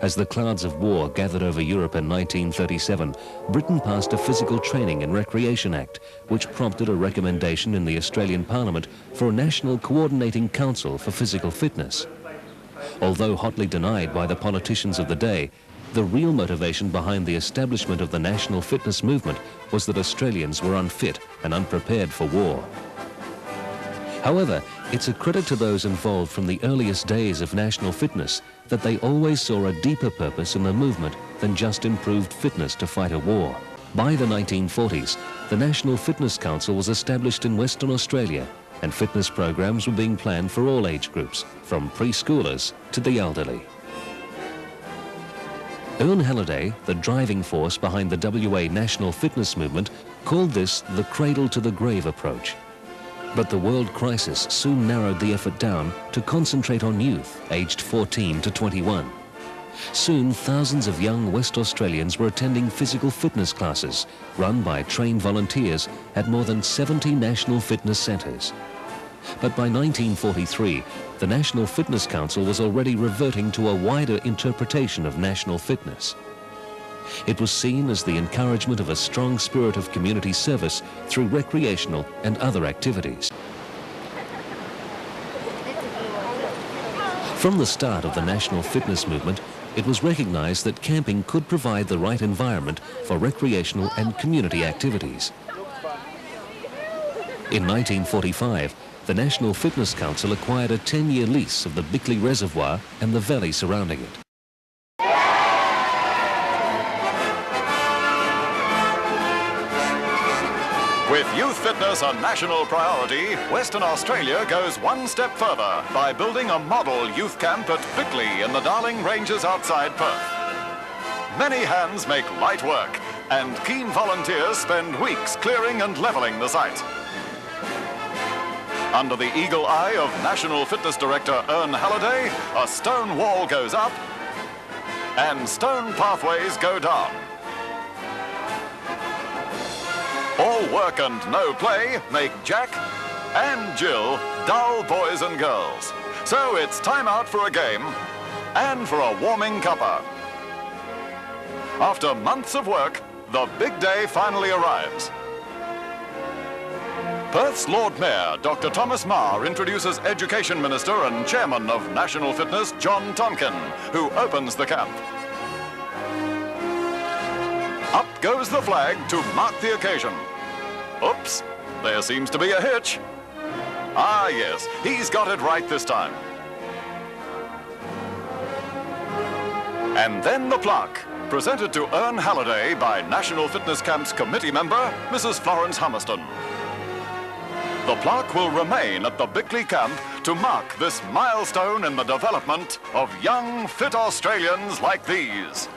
As the clouds of war gathered over Europe in 1937, Britain passed a Physical Training and Recreation Act, which prompted a recommendation in the Australian Parliament for a National Coordinating Council for Physical Fitness. Although hotly denied by the politicians of the day, the real motivation behind the establishment of the national fitness movement was that Australians were unfit and unprepared for war. However, it's a credit to those involved from the earliest days of national fitness that they always saw a deeper purpose in the movement than just improved fitness to fight a war. By the 1940s, the National Fitness Council was established in Western Australia, and fitness programs were being planned for all age groups, from preschoolers to the elderly. Ern Halliday, the driving force behind the WA National Fitness Movement, called this the cradle-to-the-grave approach. But the world crisis soon narrowed the effort down to concentrate on youth aged 14 to 21. Soon, thousands of young West Australians were attending physical fitness classes run by trained volunteers at more than 70 national fitness centres. But by 1943, the National Fitness Council was already reverting to a wider interpretation of national fitness. It was seen as the encouragement of a strong spirit of community service through recreational and other activities. From the start of the national fitness movement, it was recognised that camping could provide the right environment for recreational and community activities. In 1945, the National Fitness Council acquired a 10-year lease of the Bickley Reservoir and the valley surrounding it. With youth fitness a national priority, Western Australia goes one step further by building a model youth camp at Bickley in the Darling Ranges outside Perth. Many hands make light work, and keen volunteers spend weeks clearing and levelling the site. Under the eagle eye of National Fitness Director Ern Halliday, a stone wall goes up and stone pathways go down. All work and no play make Jack and Jill dull boys and girls. So it's time out for a game and for a warming cuppa. After months of work, the big day finally arrives. Perth's Lord Mayor, Dr. Thomas Marr, introduces Education Minister and Chairman of National Fitness, John Tonkin, who opens the camp. Up goes the flag to mark the occasion. Oops, there seems to be a hitch. Ah yes, he's got it right this time. And then the plaque, presented to Ern Halliday by National Fitness Camp's committee member, Mrs. Florence Hummerston. The plaque will remain at the Bickley Camp to mark this milestone in the development of young, fit Australians like these.